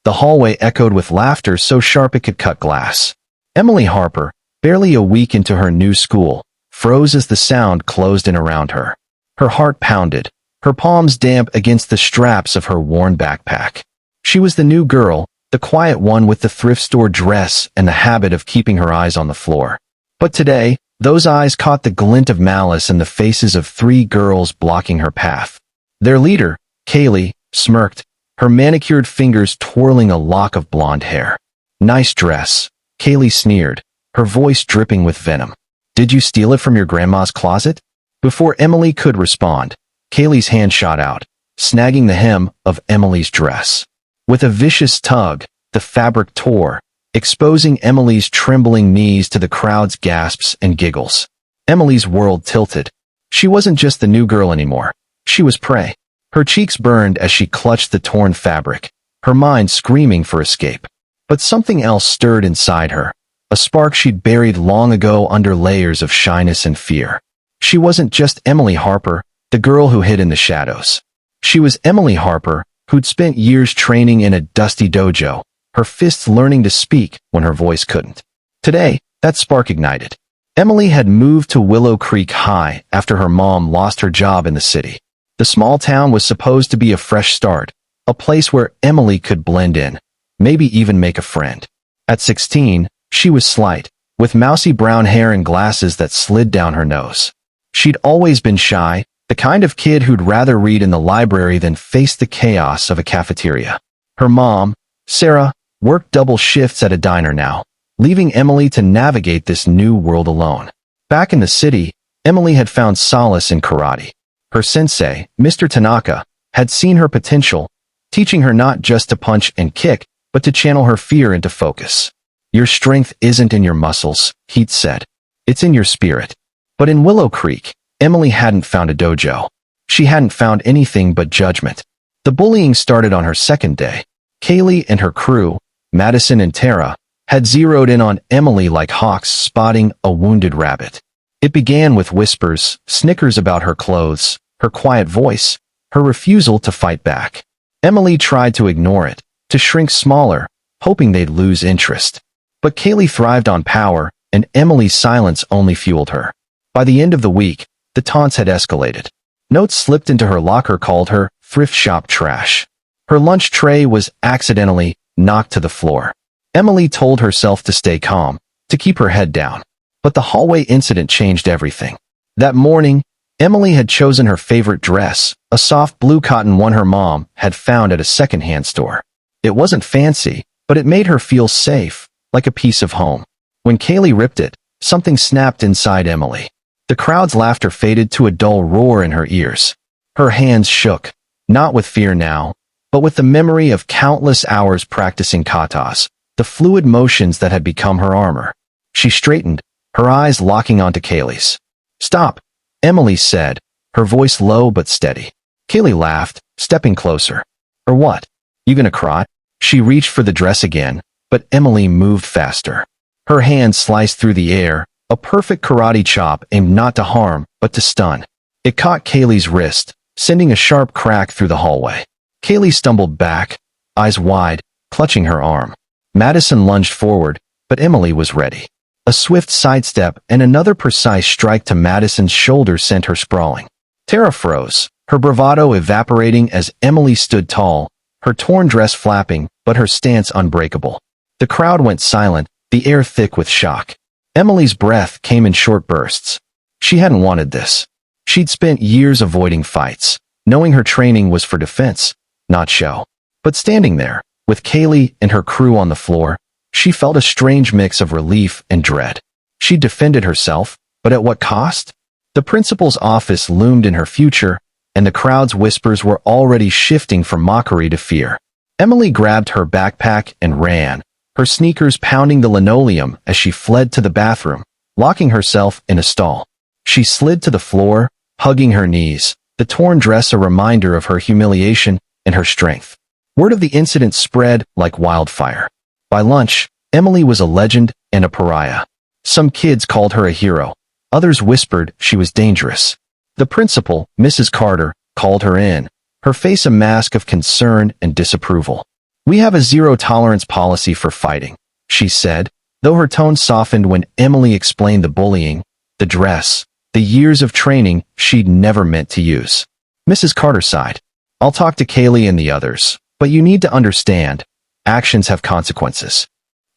The hallway echoed with laughter so sharp it could cut glass. Emily Harper, barely a week into her new school, froze as the sound closed in around her. Her heart pounded, her palms damp against the straps of her worn backpack. She was the new girl, the quiet one with the thrift store dress and the habit of keeping her eyes on the floor. But today, those eyes caught the glint of malice in the faces of 3 girls blocking her path. Their leader, Kaylee, smirked, her manicured fingers twirling a lock of blonde hair. "Nice dress," Kaylee sneered, her voice dripping with venom. "Did you steal it from your grandma's closet?" Before Emily could respond, Kaylee's hand shot out, snagging the hem of Emily's dress. With a vicious tug, the fabric tore, exposing Emily's trembling knees to the crowd's gasps and giggles. Emily's world tilted. She wasn't just the new girl anymore. She was prey. Her cheeks burned as she clutched the torn fabric, her mind screaming for escape. But something else stirred inside her, a spark she'd buried long ago under layers of shyness and fear. She wasn't just Emily Harper, the girl who hid in the shadows. She was Emily Harper, who'd spent years training in a dusty dojo, her fists learning to speak when her voice couldn't. Today, that spark ignited. Emily had moved to Willow Creek High after her mom lost her job in the city. The small town was supposed to be a fresh start, a place where Emily could blend in, maybe even make a friend. At 16, she was slight, with mousy brown hair and glasses that slid down her nose. She'd always been shy, the kind of kid who'd rather read in the library than face the chaos of a cafeteria. Her mom, Sarah, worked double shifts at a diner now, leaving Emily to navigate this new world alone. Back in the city, Emily had found solace in karate. Her sensei, Mr. Tanaka, had seen her potential, teaching her not just to punch and kick, but to channel her fear into focus. "Your strength isn't in your muscles," he'd said. "It's in your spirit." But in Willow Creek, Emily hadn't found a dojo. She hadn't found anything but judgment. The bullying started on her second day. Kaylee and her crew, Madison and Tara, had zeroed in on Emily like hawks spotting a wounded rabbit. It began with whispers, snickers about her clothes, her quiet voice, her refusal to fight back. Emily tried to ignore it, to shrink smaller, hoping they'd lose interest. But Kaylee thrived on power, and Emily's silence only fueled her. By the end of the week, the taunts had escalated. Notes slipped into her locker called her thrift shop trash. Her lunch tray was accidentally knocked to the floor. Emily told herself to stay calm, to keep her head down. But the hallway incident changed everything. That morning, Emily had chosen her favorite dress, a soft blue cotton one her mom had found at a secondhand store. It wasn't fancy, but it made her feel safe, like a piece of home. When Kaylee ripped it, something snapped inside Emily. The crowd's laughter faded to a dull roar in her ears. Her hands shook, not with fear now, but with the memory of countless hours practicing katas, the fluid motions that had become her armor. She straightened, her eyes locking onto Kaylee's. "Stop," Emily said, her voice low but steady. Kaylee laughed, stepping closer. "Or what? You gonna cry?" She reached for the dress again, but Emily moved faster. Her hand sliced through the air, a perfect karate chop aimed not to harm, but to stun. It caught Kaylee's wrist, sending a sharp crack through the hallway. Kaylee stumbled back, eyes wide, clutching her arm. Madison lunged forward, but Emily was ready. A swift sidestep and another precise strike to Madison's shoulder sent her sprawling. Tara froze, her bravado evaporating as Emily stood tall, her torn dress flapping, but her stance unbreakable. The crowd went silent, the air thick with shock. Emily's breath came in short bursts. She hadn't wanted this. She'd spent years avoiding fights, knowing her training was for defense, not show. But standing there, with Kaylee and her crew on the floor, she felt a strange mix of relief and dread. She defended herself, but at what cost? The principal's office loomed in her future, and the crowd's whispers were already shifting from mockery to fear. Emily grabbed her backpack and ran, her sneakers pounding the linoleum as she fled to the bathroom, locking herself in a stall. She slid to the floor, hugging her knees, the torn dress a reminder of her humiliation and her strength. Word of the incident spread like wildfire. By lunch, Emily was a legend and a pariah. Some kids called her a hero. Others whispered she was dangerous. The principal, Mrs. Carter, called her in, her face a mask of concern and disapproval. "We have a zero-tolerance policy for fighting," she said, though her tone softened when Emily explained the bullying, the dress, the years of training she'd never meant to use. Mrs. Carter sighed. "I'll talk to Kaylee and the others, but you need to understand, actions have consequences."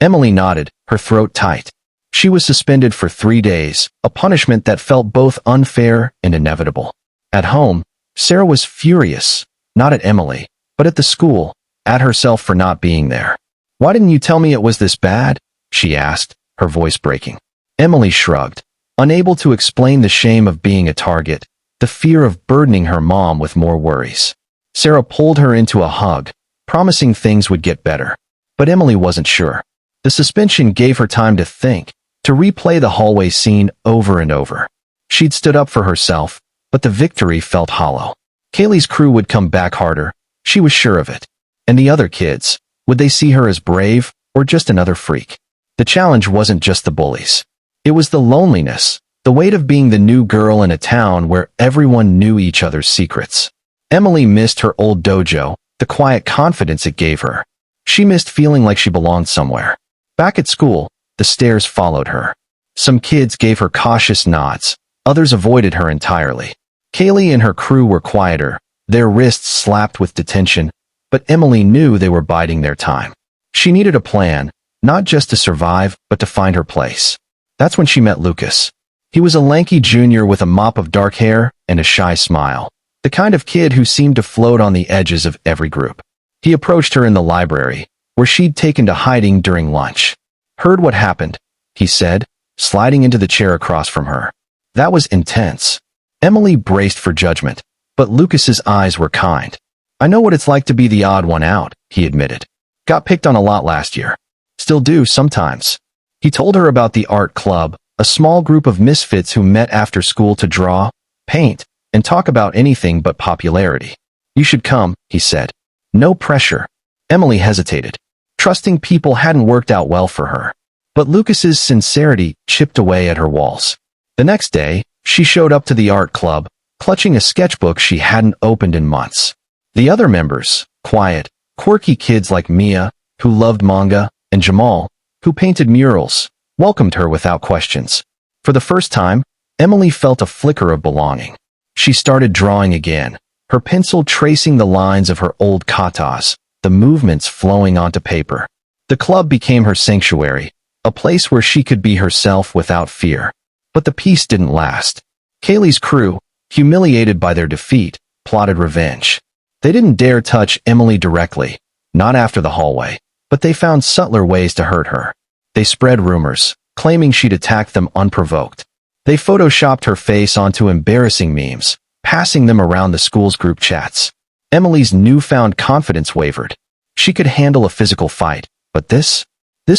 Emily nodded, her throat tight. She was suspended for 3 days, a punishment that felt both unfair and inevitable. At home, Sarah was furious, not at Emily, but at the school, at herself for not being there. "Why didn't you tell me it was this bad?" she asked, her voice breaking. Emily shrugged, unable to explain the shame of being a target, the fear of burdening her mom with more worries. Sarah pulled her into a hug, promising things would get better. But Emily wasn't sure. The suspension gave her time to think, to replay the hallway scene over and over. She'd stood up for herself, but the victory felt hollow. Kaylee's crew would come back harder, she was sure of it. And the other kids, would they see her as brave, or just another freak? The challenge wasn't just the bullies. It was the loneliness, the weight of being the new girl in a town where everyone knew each other's secrets. Emily missed her old dojo, the quiet confidence it gave her. She missed feeling like she belonged somewhere. Back at school, the stares followed her. Some kids gave her cautious nods, others avoided her entirely. Kaylee and her crew were quieter, their wrists slapped with detention, but Emily knew they were biding their time. She needed a plan, not just to survive, but to find her place. That's when she met Lucas. He was a lanky junior with a mop of dark hair and a shy smile, the kind of kid who seemed to float on the edges of every group. He approached her in the library, where she'd taken to hiding during lunch. "Heard what happened," he said, sliding into the chair across from her. "That was intense." Emily braced for judgment, but Lucas's eyes were kind. "I know what it's like to be the odd one out," he admitted. "Got picked on a lot last year. Still do sometimes." He told her about the art club, a small group of misfits who met after school to draw, paint, and talk about anything but popularity. "You should come," he said. No pressure. Emily hesitated. Trusting people hadn't worked out well for her. But Lucas's sincerity chipped away at her walls. The next day, she showed up to the art club, clutching a sketchbook she hadn't opened in months. The other members, quiet, quirky kids like Mia, who loved manga, and Jamal, who painted murals, welcomed her without questions. For the first time, Emily felt a flicker of belonging. She started drawing again, her pencil tracing the lines of her old katas, the movements flowing onto paper. The club became her sanctuary, a place where she could be herself without fear. But the peace didn't last. Kaylee's crew, humiliated by their defeat, plotted revenge. They didn't dare touch Emily directly, not after the hallway, but they found subtler ways to hurt her. They spread rumors, claiming she'd attacked them unprovoked. They photoshopped her face onto embarrassing memes, passing them around the school's group chats. Emily's newfound confidence wavered. She could handle a physical fight, but this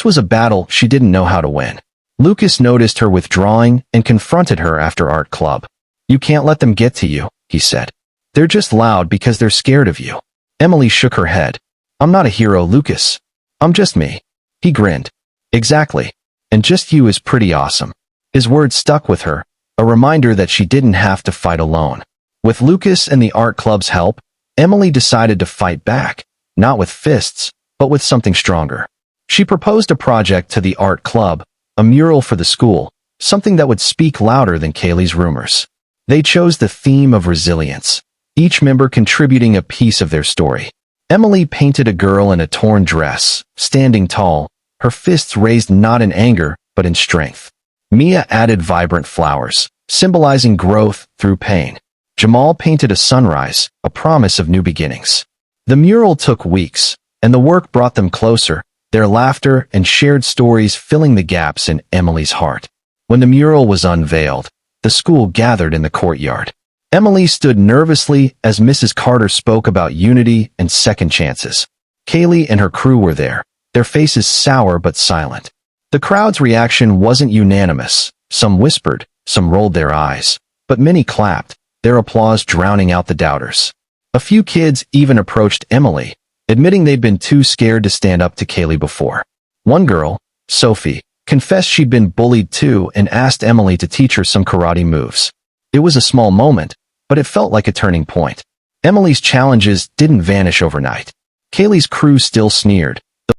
was a battle she didn't know how to win. Lucas noticed her withdrawing and confronted her after art club. "You can't let them get to you," he said. "They're just loud because they're scared of you." Emily shook her head. "I'm not a hero, Lucas. I'm just me." He grinned. "Exactly. And just you is pretty awesome." His words stuck with her, a reminder that she didn't have to fight alone. With Lucas and the art club's help, Emily decided to fight back, not with fists, but with something stronger. She proposed a project to the art club, a mural for the school, something that would speak louder than Kaylee's rumors. They chose the theme of resilience, each member contributing a piece of their story. Emily painted a girl in a torn dress, standing tall, her fists raised not in anger, but in strength. Mia added vibrant flowers, symbolizing growth through pain. Jamal painted a sunrise, a promise of new beginnings. The mural took weeks, and the work brought them closer, their laughter and shared stories filling the gaps in Emily's heart. When the mural was unveiled, the school gathered in the courtyard. Emily stood nervously as Mrs. Carter spoke about unity and second chances. Kaylee and her crew were there, their faces sour but silent. The crowd's reaction wasn't unanimous. Some whispered, some rolled their eyes, but many clapped, their applause drowning out the doubters. A few kids even approached Emily, admitting they'd been too scared to stand up to Kaylee before. One girl, Sophie, confessed she'd been bullied too and asked Emily to teach her some karate moves. It was a small moment, but it felt like a turning point. Emily's challenges didn't vanish overnight. Kaylee's crew still sneered,